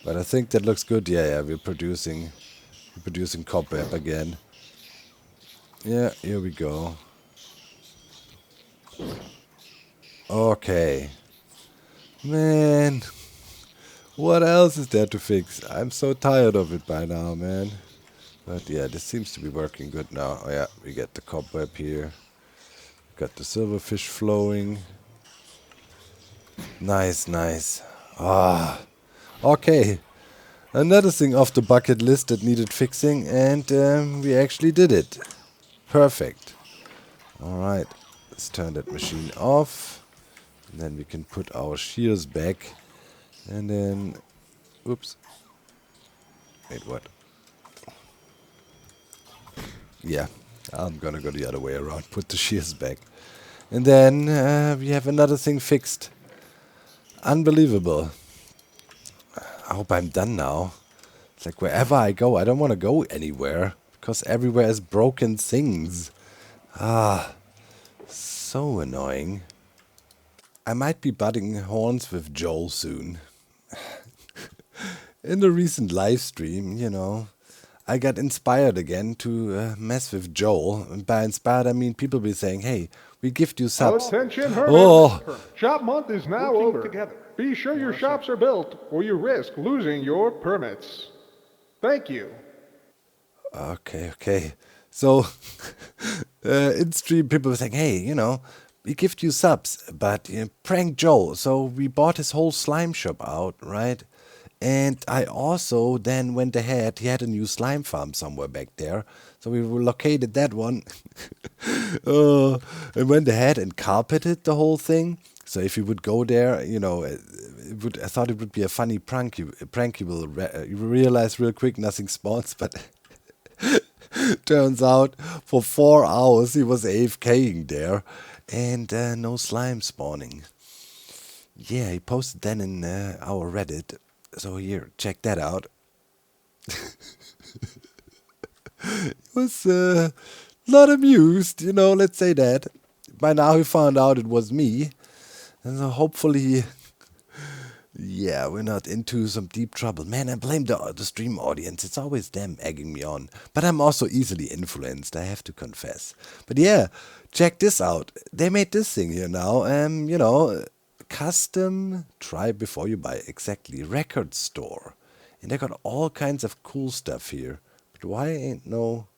But I think that looks good. Yeah, we're producing cobweb again. Yeah, here we go. Okay. Man, what else is there to fix? I'm so tired of it by now, man. But yeah, this seems to be working good now. Oh yeah, we get the cobweb here. Got the silverfish flowing. Nice, nice. Ah, okay. Another thing off the bucket list that needed fixing, and we actually did it. Perfect. Alright, let's turn that machine off. And then we can put our shears back. And then... Oops. Wait, what? Yeah, I'm gonna go the other way around. Put the shears back. And then we have another thing fixed. Unbelievable. I hope I'm done now. It's like wherever I go, I don't want to go anywhere. Because everywhere is broken things. Ah, so annoying. I might be butting horns with Joel soon. In the recent live stream, I got inspired again to mess with Joel. And by inspired, I mean people be saying, hey, we gift you subs. Attention, Hermit! Oh, Shop month is now over. Be sure your shops are built, or you risk losing your permits. Thank you. okay. So, in stream, people were saying, hey, we gift you subs, but prank Joel. So we bought his whole slime shop out, right? And I also then went ahead, he had a new slime farm somewhere back there. So we relocated that one. And went ahead and carpeted the whole thing. So if you would go there, you know, I thought it would be a funny prank. You will you realize real quick nothing spawns, but turns out for 4 hours he was AFKing there, and no slime spawning. Yeah, he posted then in our Reddit. So here, check that out. He was not amused, you know, let's say that. By now he found out it was me. And so hopefully, yeah, we're not into some deep trouble. Man, I blame the stream audience. It's always them egging me on. But I'm also easily influenced, I have to confess. But yeah, check this out. They made this thing here now. You know, custom, try before you buy, exactly, record store. And they got all kinds of cool stuff here. But why ain't no,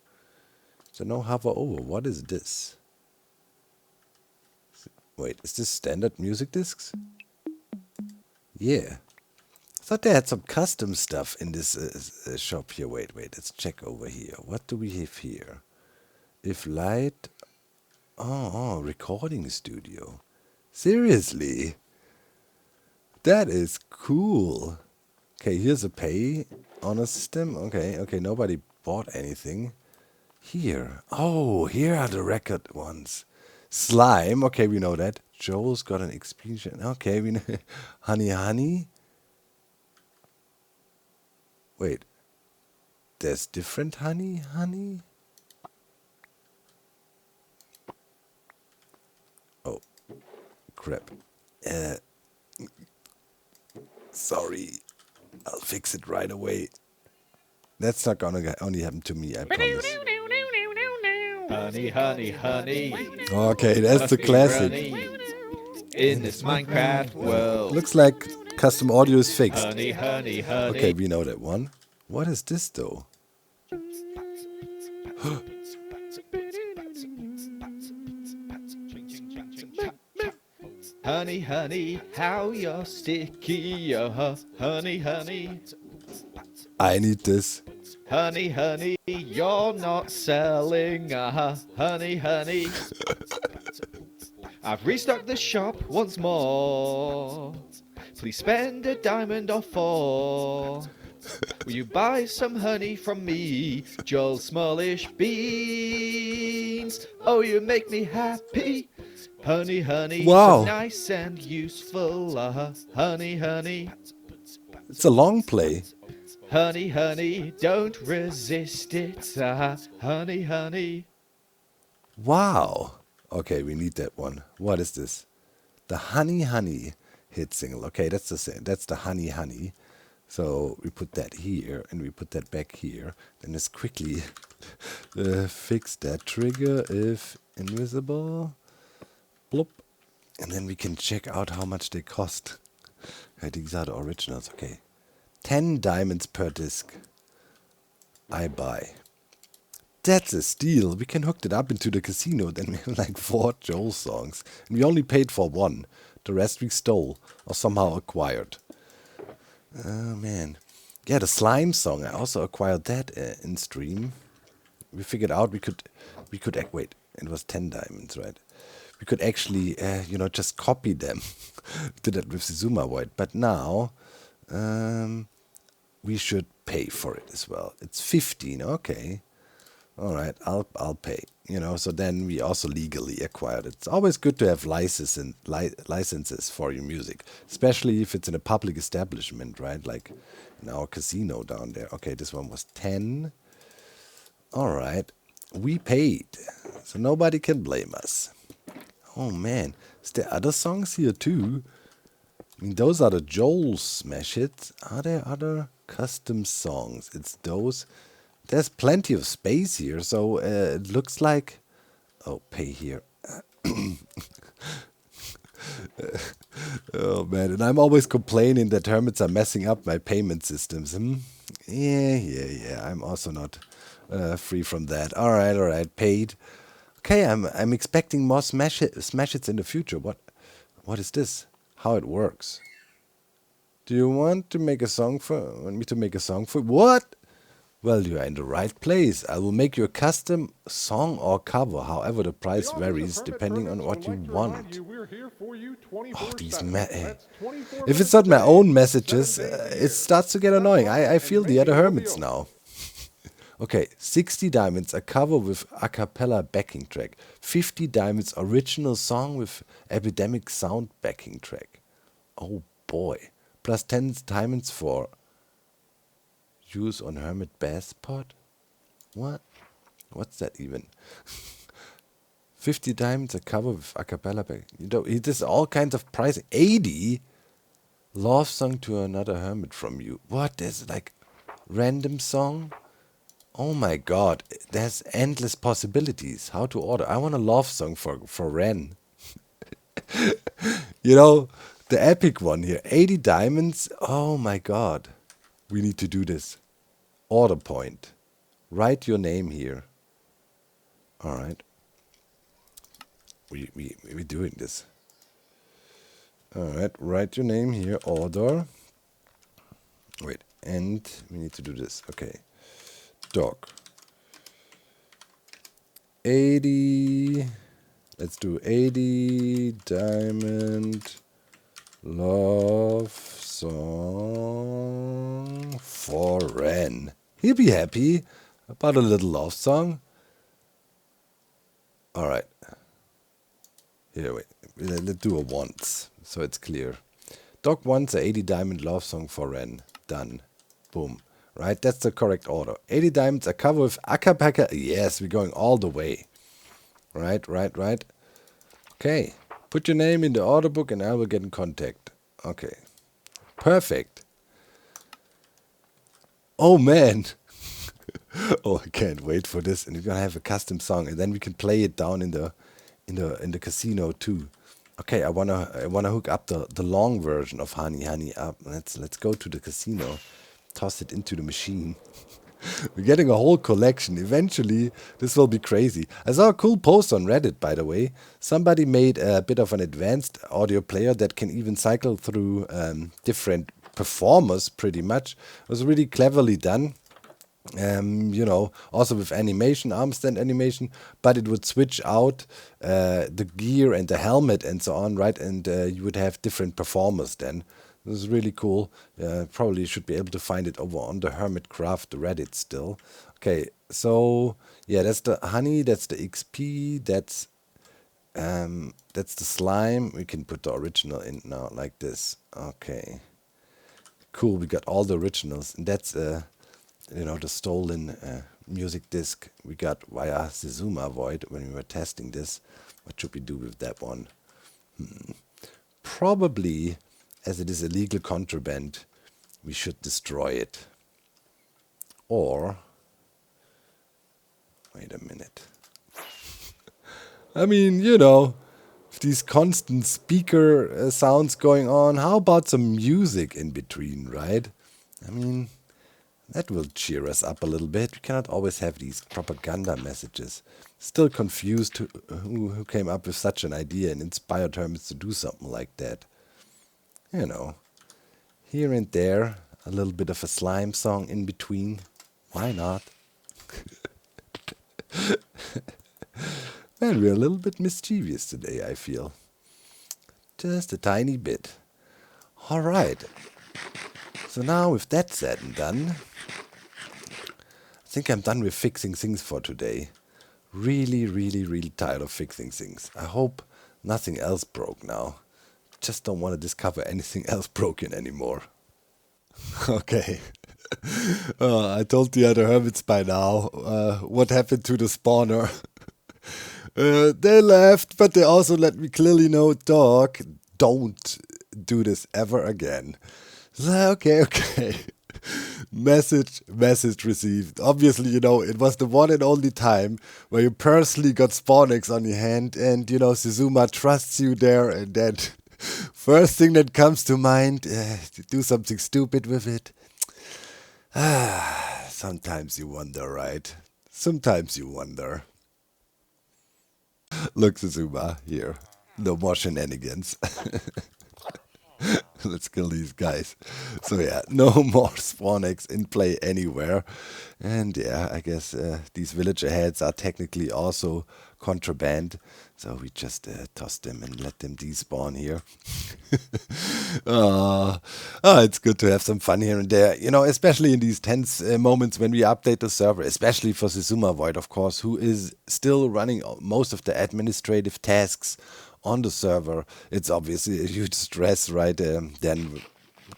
so no hover over? What is this? Wait, is this standard music discs? Yeah. I thought they had some custom stuff in this shop here. Wait, let's check over here. What do we have here? If light... Oh, recording studio. Seriously? That is cool. Okay, here's a pay on a system. Okay, nobody bought anything. Here. Oh, here are the record ones. Slime. Okay, we know that. Joel's got an experience. Okay, we know. Honey. Wait. There's different honey? Oh, crap. Sorry. I'll fix it right away. That's not gonna only happen to me, I promise. Honey. Okay, that's the classic. In this Minecraft world. Looks like custom audio is fixed. Honey. Okay, we know that one. What is this though? Honey, how you're sticky, honey. I need this. Honey, you're not selling, honey. I've restocked the shop once more. Please spend a diamond or 4. Will you buy some honey from me, Joel Smallish Beans? Oh, you make me happy. Honey, Wow. so nice and useful, honey. It's a long play. Honey, don't resist it, honey. Wow. Okay, we need that one. What is this? The Honey hit single. Okay, that's the same. That's the Honey. So we put that here and we put that back here. Then let's quickly fix that trigger if invisible. Blop. And then we can check out how much they cost. Okay, these are the originals. Okay. 10 diamonds per disc. I buy. That's a steal. We can hook it up into the casino. Then we have like 4 Joel songs. And we only paid for 1. The rest we stole or somehow acquired. Oh man. Yeah, the slime song. I also acquired that in stream. We figured out we could wait. It was 10 diamonds, right? We could actually, just copy them. Did that with the Zuma Void. But now, we should pay for it as well. It's 15. Okay. All right. I'll pay. So then we also legally acquired it. It's always good to have licenses for your music, especially if it's in a public establishment, right? Like in our casino down there. Okay, this one was 10. All right. We paid, so nobody can blame us. Oh man, is there other songs here too? I mean, those are the Joel smash hits. Are there other custom songs? It's those. There's plenty of space here, so it looks like... Oh, pay here. Oh man, and I'm always complaining that hermits are messing up my payment systems. Yeah. I'm also not free from that. All right, paid. Okay, I'm expecting more smash hits in the future. What is this? How it works? Do you want me to make a song for? What? Well, you are in the right place. I will make you a custom song or cover. However, the price The Office of varies Hermit depending on Permits what would you like to remind want. you we're here for you Oh, these 24/7. That's 24 if it's minutes a not my day, own messages, 7 days a it year. starts to get Stop annoying. by I and feel the maybe other we'll be hermits open. now. Okay, 60 diamonds, a cover with a cappella backing track. 50 diamonds, original song with epidemic sound backing track. Oh boy. Plus 10 diamonds for use on Hermit Bass Pot? What? What's that even? 50 diamonds, a cover with a cappella back. You know, it is all kinds of pricing. 80? Love song to another hermit from you. What? There's like random song? Oh my god, there's endless possibilities. How to order? I want a love song for Ren. You know, the epic one here. 80 diamonds. Oh my god. We need to do this. Order point. Write your name here. Alright. We're doing this. Alright, write your name here. Order. Wait, and we need to do this. Okay. Dog. 80. Let's do 80 diamond love song for Ren. He'll be happy about a little love song. Alright. Here, wait. Let's do it once so it's clear. Doc wants a 80 diamond love song for Ren. Done. Boom. Right, that's the correct order. 80 diamonds, a cover with acapella. Yes, we're going all the way. Right. Okay. Put your name in the order book and I will get in contact. Okay. Perfect. Oh man. Oh, I can't wait for this. And we're gonna have a custom song and then we can play it down in the casino too. Okay, I wanna hook up the long version of Honey Honey up. Let's go to the casino. Toss it into the machine. We're getting a whole collection. Eventually, this will be crazy. I saw a cool post on Reddit, by the way. Somebody made a bit of an advanced audio player that can even cycle through different performers, pretty much. It was really cleverly done. You know, also with animation, arm stand animation, but it would switch out the gear and the helmet and so on, right? And you would have different performers then. This is really cool. Probably should be able to find it over on the Hermitcraft Reddit still. Okay, so yeah, that's the honey, that's the XP, that's the slime. We can put the original in now like this. Okay, cool. We got all the originals, and that's you know, the stolen music disc we got via Zizuma Void when we were testing this. What should we do with that one? Probably, as it is illegal contraband, we should destroy it. Or, wait a minute. I mean, you know, if these constant speaker sounds going on, how about some music in between, right? I mean, that will cheer us up a little bit. We cannot always have these propaganda messages. Still confused who came up with such an idea and inspired Hermits to do something like that. You know, here and there, a little bit of a slime song in between. Why not? Man, we're a little bit mischievous today, I feel. Just a tiny bit. Alright. So now with that said and done, I think I'm done with fixing things for today. Really, really, really tired of fixing things. I hope nothing else broke now. Just don't want to discover anything else broken anymore. Okay. I told the other hermits by now what happened to the spawner. They left, but they also let me clearly know, dog, don't do this ever again. Okay. Message received. Obviously, you know, it was the one and only time where you personally got SpawnX on your hand and, you know, Suzuma trusts you there and then first thing that comes to mind, do something stupid with it. Sometimes you wonder, right? Sometimes you wonder. Look, Suzuma, here. No more shenanigans. Let's kill these guys. So yeah, no more spawn eggs in play anywhere. And yeah, I guess these villager heads are technically also contraband. So we just toss them and let them despawn here. It's good to have some fun here and there. You know, especially in these tense moments when we update the server, especially for Zizuma Void, of course, who is still running most of the administrative tasks on the server. It's obviously a huge stress, right? Then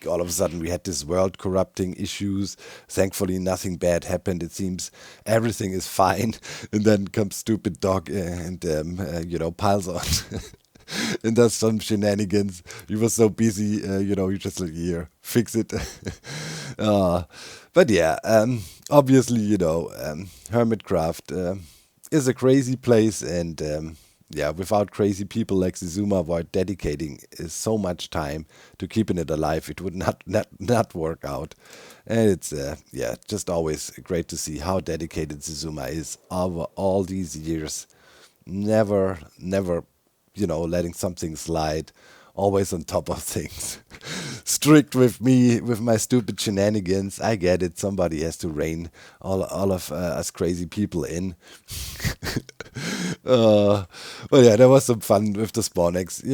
all of a sudden we had this world corrupting issues. Thankfully nothing bad happened. It seems everything is fine. And then comes stupid dog and piles on and does some shenanigans. He was so busy, he just like, here, fix it. But yeah, obviously, Hermitcraft is a crazy place, and without crazy people like Zizuma Void dedicating so much time to keeping it alive, it would not work out. And it's just always great to see how dedicated Zizuma is over all these years. Never, letting something slide. Always on top of things. Strict with me, with my stupid shenanigans. I get it. Somebody has to rein all of us crazy people in. But yeah, there was some fun with the spawn eggs.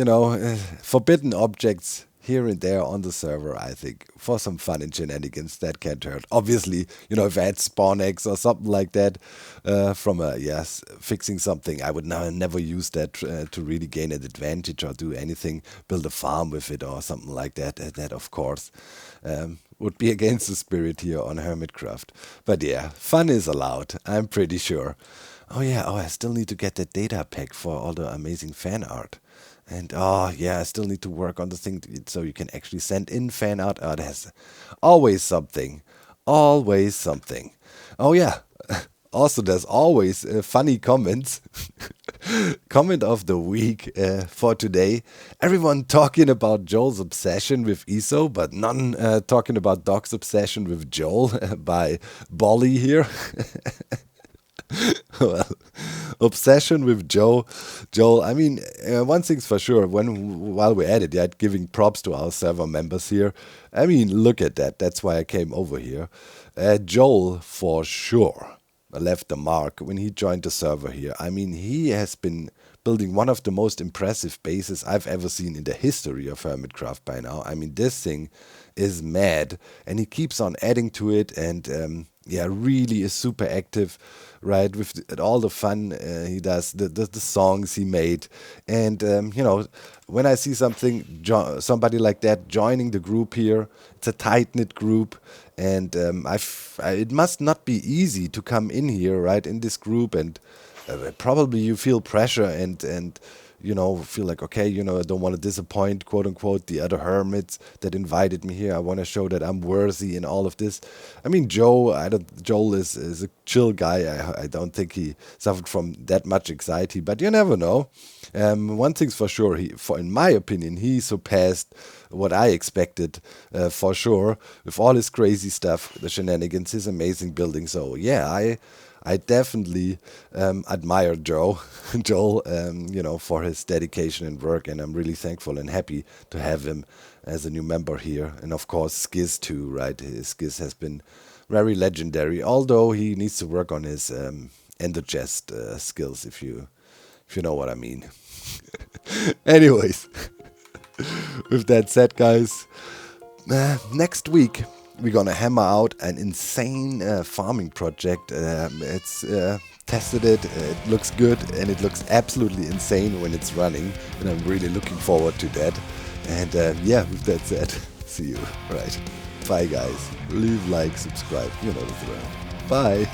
Forbidden objects here and there on the server, I think, for some fun and shenanigans, that can't hurt. Obviously, if I had spawn eggs or something like that from fixing something, I would never use that to really gain an advantage or do anything, build a farm with it or something like that. That, of course, would be against the spirit here on Hermitcraft. But yeah, fun is allowed, I'm pretty sure. I still need to get that data pack for all the amazing fan art. And I still need to work on the thing so you can actually send in fan art. There's always something. Always something. Oh yeah. Also, there's always funny comments. Comment of the week for today. Everyone talking about Joel's obsession with Iso, but none talking about Doc's obsession with Joel by Bolly here. Well, obsession with Joel. I mean, one thing's for sure. While we're at it, giving props to our server members here. I mean, look at that. That's why I came over here. Joel, for sure, left the mark when he joined the server here. I mean, he has been building one of the most impressive bases I've ever seen in the history of Hermitcraft by now. I mean, this thing is mad, and he keeps on adding to it, and really is super active, right, with all the fun he does, the songs he made. And when I see somebody like that joining the group here, it's a tight-knit group, and it must not be easy to come in here, right, in this group, and probably you feel pressure and feel like, okay, I don't want to disappoint, quote unquote, the other hermits that invited me here. I want to show that I'm worthy in all of this. I mean, Joel is a chill guy. I don't think he suffered from that much anxiety, but you never know. One thing's for sure, in my opinion, he surpassed what I expected, for sure, with all his crazy stuff, the shenanigans, his amazing building. So yeah, I definitely admire Joel, for his dedication and work, and I'm really thankful and happy to have him as a new member here. And of course, Skiz too, right? Skiz has been very legendary, although he needs to work on his endogest skills, if you know what I mean. Anyways, with that said, guys, next week we're gonna hammer out an insane farming project. It's tested it looks good, and it looks absolutely insane when it's running, and I'm really looking forward to that. And with that said, see you. Right, bye guys. Leave, like, subscribe, you know the drill. Bye.